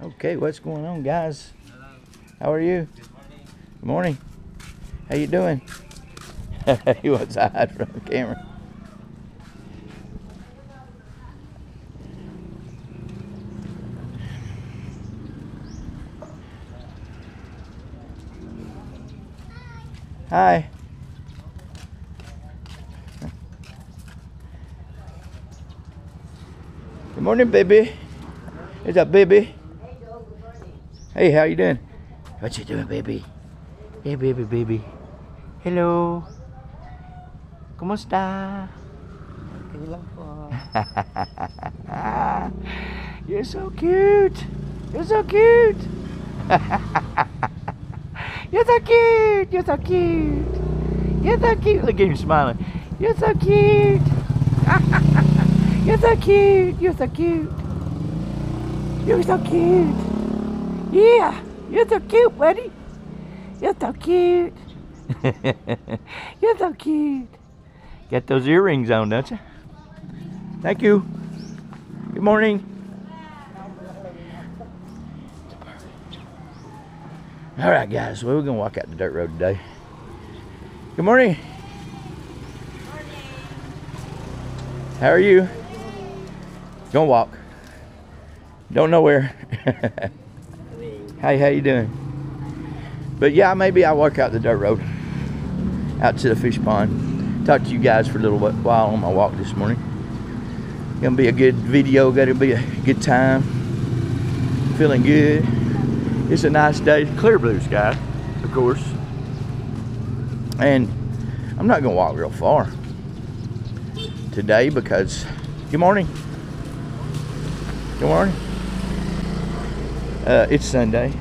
Okay, what's going on, guys? How are you? Good morning. How you doing? He wants to hide from the camera. Hi. Good morning, baby. Is that baby? Hey, how you doing? What you doing, baby? Hey, baby. Hello. ¿Cómo está? You're so cute. You're so cute. You're so cute. You're so cute. You're so cute. Look at him smiling. You're so cute. You're so cute. You're so cute. You're so cute. Yeah. You're so cute, buddy. You're so cute. You're so cute. Got those earrings on, don't you? Thank you. Good morning. All right, guys. Well, we're going to walk out the dirt road today. Good morning. Morning. How are you? Gonna walk. Don't know where. Hey, how you doing? But yeah, maybe I'll walk out the dirt road out to the fish pond. Talk to you guys for a little while on my walk this morning. Gonna be a good video. Gonna be a good time. Feeling good. It's a nice day. Clear blue sky, of course. And I'm not gonna walk real far today because, good morning. Good morning. It's Sunday.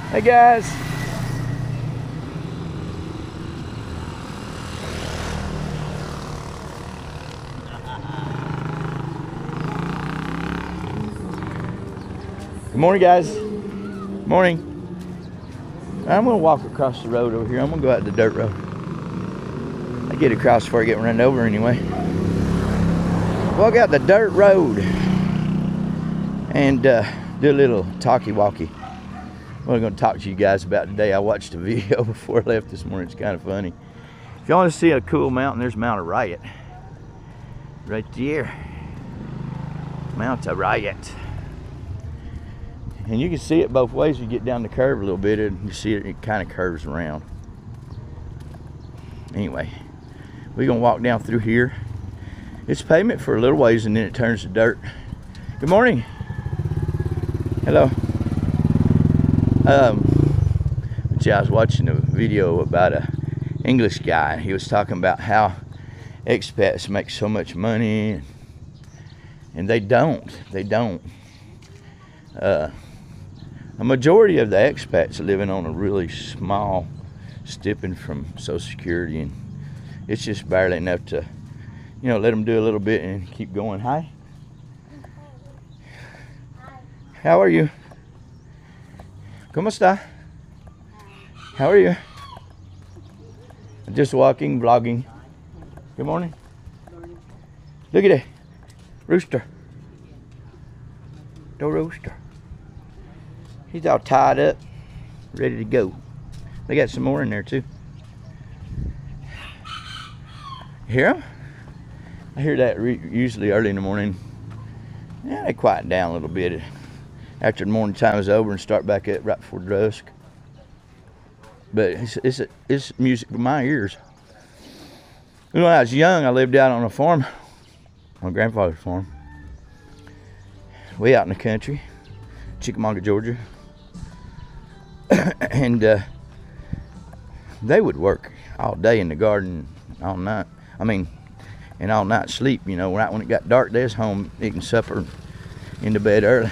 Hey guys. Good morning, guys. Morning. I'm gonna walk across the road over here. I'm gonna go out the dirt road. I get across before I get run over anyway. Walk out the dirt road and do a little talkie-walkie. What I'm going to talk to you guys about today. I watched a video before I left this morning. It's kind of funny. If you want to see a cool mountain, there's Mount of Riot. Right there. Mount of Riot. And you can see it both ways. You get down the curve a little bit and you see it kind of curves around. Anyway, we're going to walk down through here. It's pavement for a little ways and then it turns to dirt. Good morning. Hello. But yeah, I was watching a video about a English guy. He was talking about how expats make so much money and they don't. A majority of the expats are living on a really small stipend from Social Security, and it's just barely enough to, you know, let them do a little bit and keep going. Hi. How are you? ¿Cómo está? How are you? Just walking, vlogging. Good morning. Look at that rooster. The rooster. He's all tied up, ready to go. They got some more in there too. You hear them? I hear that usually early in the morning. Yeah, they quiet down a little bit after the morning time is over and start back up right before dusk. But it's music for my ears. When I was young, I lived out on a farm, my grandfather's farm, way out in the country, Chickamauga, Georgia. And they would work all day in the garden, all night. I mean, and all night sleep, you know. Right when it got dark, they was home eating supper, into bed early.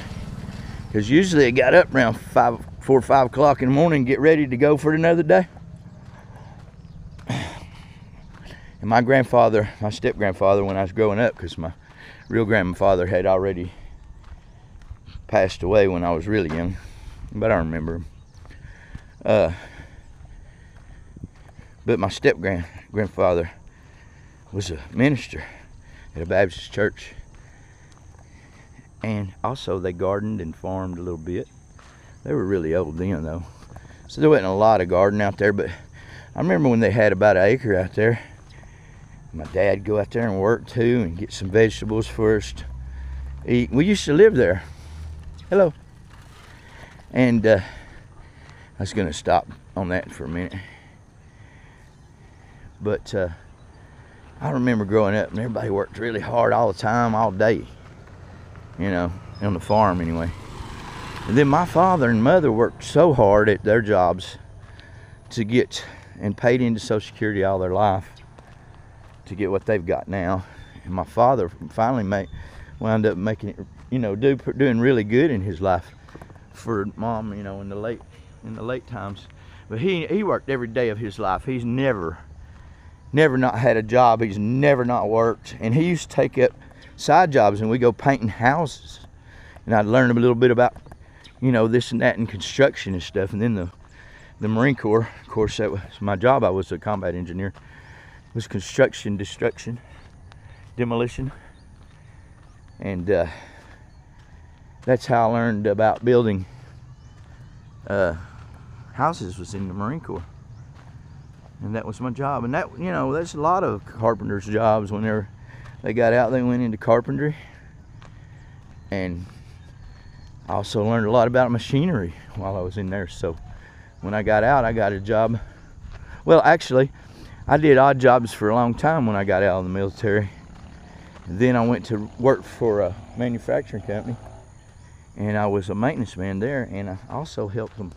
Because usually they got up around 4 or 5 o'clock in the morning and get ready to go for another day. And my grandfather, my step-grandfather, when I was growing up, because my real grandfather had already passed away when I was really young, but I remember him. But my step-grandfather was a minister at a Baptist church. And also they gardened and farmed a little bit. They were really old then though, so there wasn't a lot of garden out there, but I remember when they had about an acre out there. My dad'd go out there and work too and get some vegetables for us to eat. We used to live there. Hello. And I was gonna stop on that for a minute. But I remember growing up and everybody worked really hard all the time, all day. You know, on the farm anyway. And then my father and mother worked so hard at their jobs to get and paid into Social Security all their life to get what they've got now. And my father finally wound up making it, you know, doing really good in his life for mom, you know, in the late times. But he worked every day of his life. He's never not had a job. He's never not worked. And he used to take up side jobs, and we go painting houses. And I'd learn a little bit about, you know, this and that and construction and stuff. And then the Marine Corps, of course, that was my job. I was a combat engineer. It was construction, destruction, demolition. And that's how I learned about building houses, was in the Marine Corps. And that was my job. And that, you know, there's a lot of carpenters' jobs. Whenever they got out, they went into carpentry. And I also learned a lot about machinery while I was in there. So when I got out, I got a job. Well, actually, I did odd jobs for a long time when I got out of the military. Then I went to work for a manufacturing company, and I was a maintenance man there, and I also helped them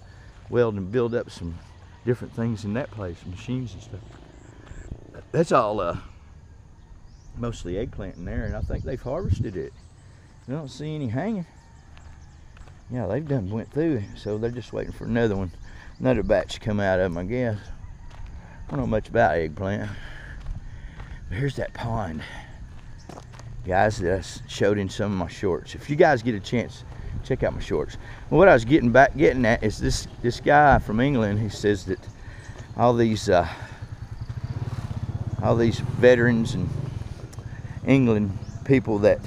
weld and build up some different things in that place, machines and stuff. That's all mostly eggplant in there, and I think they've harvested it. I don't see any hanging. Yeah, they've done went through it, so they're just waiting for another batch to come out of them, I guess. I don't know much about eggplant. But here's that pond, guys, that I showed in some of my shorts. If you guys get a chance, check out my shorts. Well, what I was getting at is this guy from England. He says that all these veterans and England people that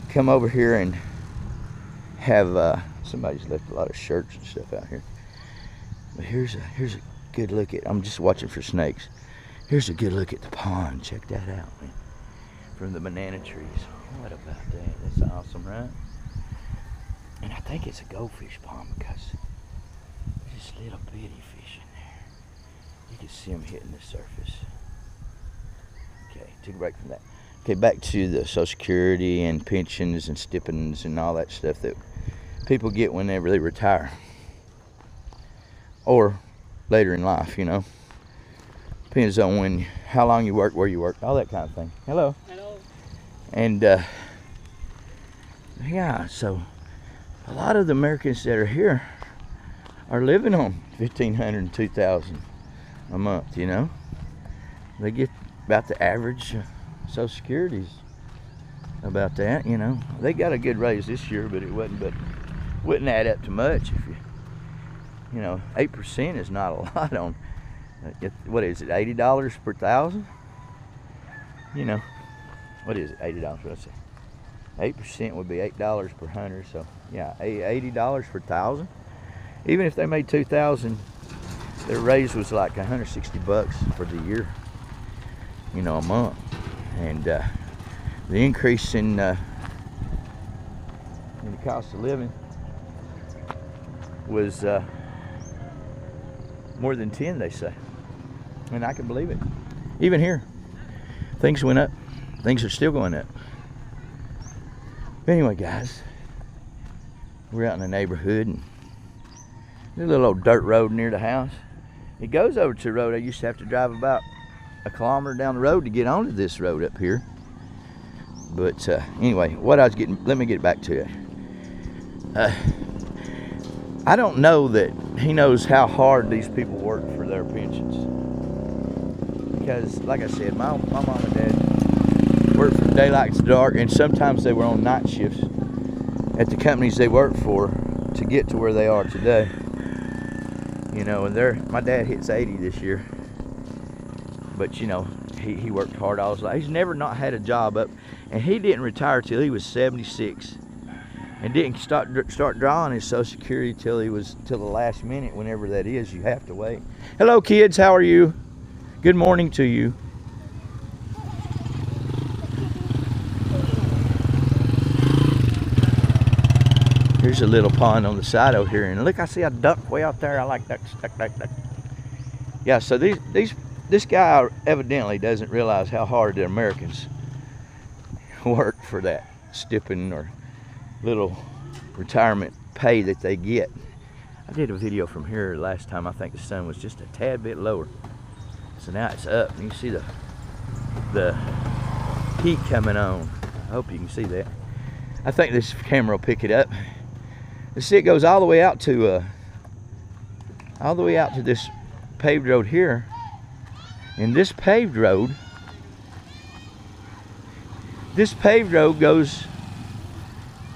come over here and have somebody's left a lot of shirts and stuff out here. But here's a good look at. I'm just watching for snakes. Here's a good look at the pond. Check that out, man. From the banana trees. What about that? That's awesome, right? And I think it's a goldfish pond because there's just little bitty fish in there. You can see them hitting the surface. Okay, took a break from that. Okay, back to the Social Security and pensions and stipends and all that stuff that people get whenever they retire. Or later in life, you know. Depends on how long you work, where you work, all that kind of thing. Hello. Hello. And yeah, so a lot of the Americans that are here are living on $1,500 and $2,000 a month, you know. They get about the average Social Security's about that, you know. They got a good raise this year, but it wouldn't add up to much if you know, 8% is not a lot on, what is it, $80 per thousand? You know, what is it, $80, what I say? 8% would be $8 per 100, so yeah, $80 per thousand. Even if they made $2,000, their raise was like $160 for the year, you know, a month. And the increase in the cost of living was more than 10, they say. And I can believe it. Even here, things went up. Things are still going up. But anyway, guys, we're out in the neighborhood, and there's a little old dirt road near the house. It goes over to a road I used to have to drive about a kilometer down the road to get onto this road up here. But anyway, what I was getting, let me get back to it. I don't know that he knows how hard these people work for their pensions. Because, like I said, my mom and dad worked from daylight to dark, and sometimes they were on night shifts at the companies they worked for to get to where they are today. You know, and my dad hits 80 this year. But, you know, he worked hard all his life. He's never not had a job up. and he didn't retire till he was 76, and didn't start drawing his Social Security till the last minute, whenever that is. You have to wait. Hello, kids. How are you? Good morning to you. Here's a little pond on the side over here, and look, I see a duck way out there. I like ducks. Duck. Yeah. So this guy evidently doesn't realize how hard the Americans work for that stipend or little retirement pay that they get. I did a video from here last time. I think the sun was just a tad bit lower, so now it's up. You can see the heat coming on. I hope you can see that. I think this camera will pick it up. You see, it goes all the way out to this paved road here, and this paved road goes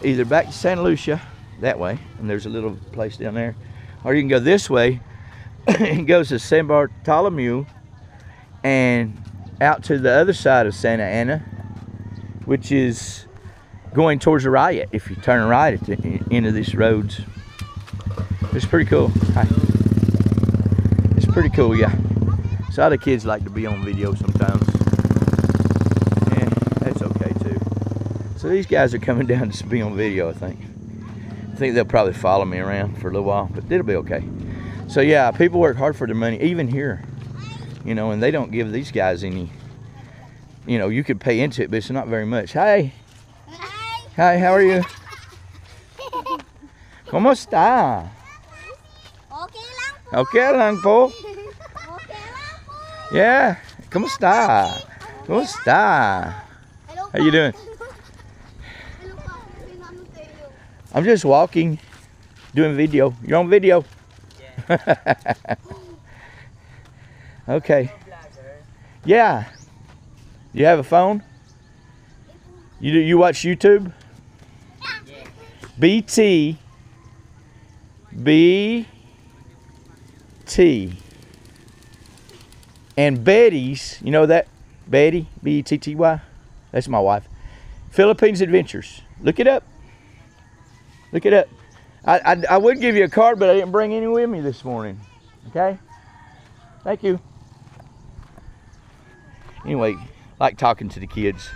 either back to Santa Lucia that way, and there's a little place down there, or you can go this way and goes to San Bartolomeu and out to the other side of Santa Ana, which is going towards the Riot if you turn right at the end of these roads. It's pretty cool. Hi. It's pretty cool, yeah. So other kids like to be on video sometimes. Yeah, that's okay too. So these guys are coming down to be on video, I think. I think they'll probably follow me around for a little while, but it'll be okay. So yeah, people work hard for their money, even here. You know, and they don't give these guys any, you know, you could pay into it, but it's not very much. Hi. Hi, how are you? ¿Cómo está? Okay lang po. Yeah. ¿Cómo está? ¿Cómo está? How you doing? I'm just walking, doing video. You're on video? Yeah. Okay. Yeah. You have a phone? You watch YouTube? BT. And Betty's, you know that? Betty, B-E-T-T-Y. That's my wife. Philippines Adventures. Look it up. Look it up. I would give you a card, but I didn't bring any with me this morning. Okay? Thank you. Anyway, like talking to the kids.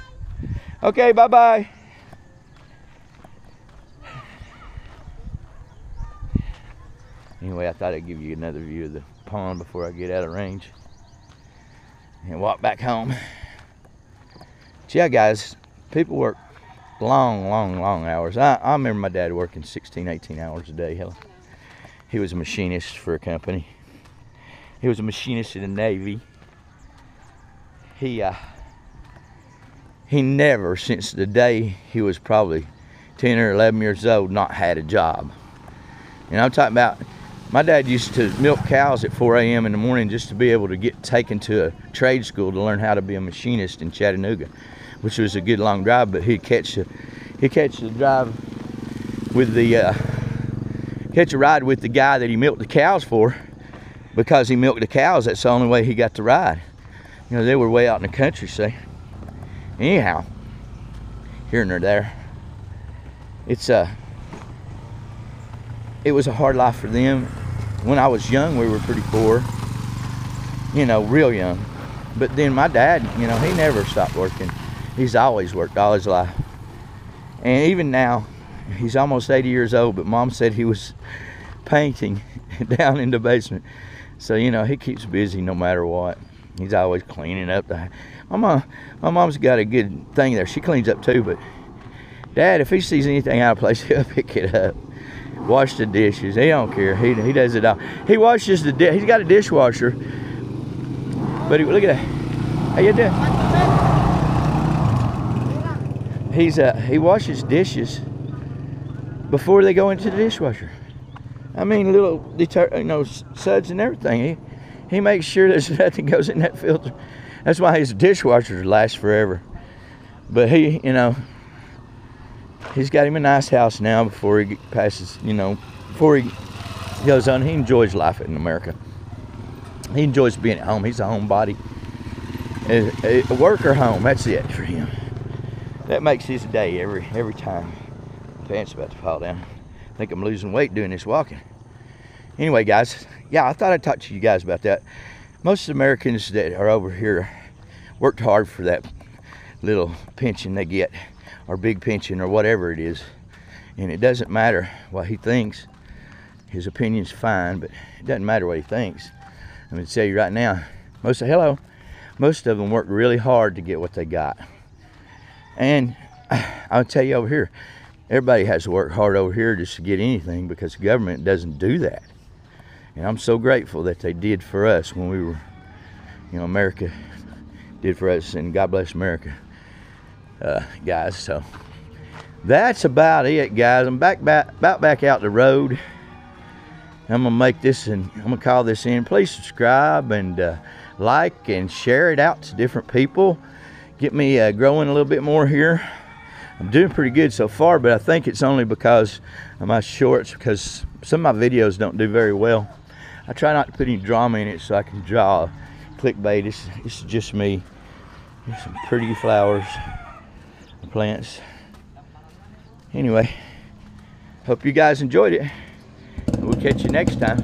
Okay, bye-bye. Anyway, I thought I'd give you another view of the pond before I get out of range and walk back home. But yeah, guys, people work long hours. I remember my dad working 16, 18 hours a day. Hell, he was a machinist for a company. He was a machinist in the Navy. He never, since the day he was probably 10 or 11 years old, not had a job. And I'm talking about, my dad used to milk cows at 4 a.m. in the morning just to be able to get taken to a trade school to learn how to be a machinist in Chattanooga, which was a good long drive. But he'd catch the drive with the catch a ride with the guy that he milked the cows for, because he milked the cows. That's the only way he got to ride. You know, they were way out in the country, say. Anyhow, here and there, it was a hard life for them. When I was young, we were pretty poor, you know, real young. But then my dad, you know, he never stopped working. He's always worked all his life. And even now, he's almost 80 years old, but Mom said he was painting down in the basement. So, you know, he keeps busy no matter what. He's always cleaning up the house. My mom's got a good thing there. She cleans up too, but Dad, if he sees anything out of place, he'll pick it up. Wash the dishes. He don't care. He does it all. He washes the dish. He's got a dishwasher. But look at that. How you doing? He washes dishes before they go into the dishwasher. I mean, little suds and everything. He makes sure there's nothing goes in that filter. That's why his dishwashers last forever. But he, you know, he's got him a nice house now before he passes, you know, before he goes on. He enjoys life in America. He enjoys being at home. He's a homebody. A work or home, that's it for him. That makes his day every time. My pants about to fall down. I think I'm losing weight doing this walking. Anyway, guys, yeah, I thought I'd talk to you guys about that. Most Americans that are over here worked hard for that little pension they get, or big pension, or whatever it is. And it doesn't matter what he thinks. His opinion's fine, but it doesn't matter what he thinks. I'm going to tell you right now, most of them worked really hard to get what they got. And I'll tell you over here, everybody has to work hard over here just to get anything, because the government doesn't do that. And I'm so grateful that they did for us when we were, you know, America did for us, and God bless America, guys. So that's about it, guys. I'm back out the road. I'm gonna make this, and I'm gonna call this in. Please subscribe and like and share it out to different people. Get me growing a little bit more here. I'm doing pretty good so far, but I think it's only because of my shorts, because some of my videos don't do very well. I try not to put any drama in it so I can draw clickbait. This is just me. Here's some pretty flowers and plants. Anyway, hope you guys enjoyed it. We'll catch you next time.